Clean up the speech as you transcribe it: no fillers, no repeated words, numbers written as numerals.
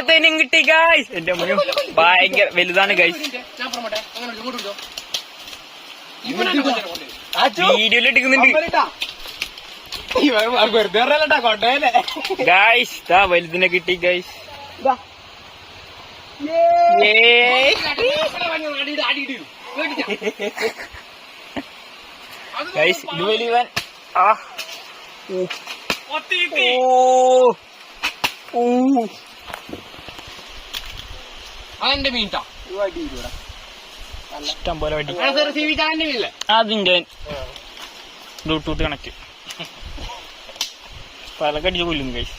രണ്ടാമത്തേനും കിട്ടി ഗൈസ്. എന്റെ മുന്നിൽ ഭയങ്കര വലുതാണ് ഗൈസ്. വീഡിയോയിൽ എടുക്കുന്നുണ്ട് ഗൈസ്. ദാ വലുതിനെ കിട്ടി ഗൈസ്. ഗൈസ് ഇത് വലിയവൻ. അതെന്റെ മീൻട്ടാ ഇഷ്ടം പോലെ വടി. അതിന്റെ ബ്ലൂടൂത്ത് കണക്ട് പലകടിച്ച് കൊല്ലും ഗൈസ്.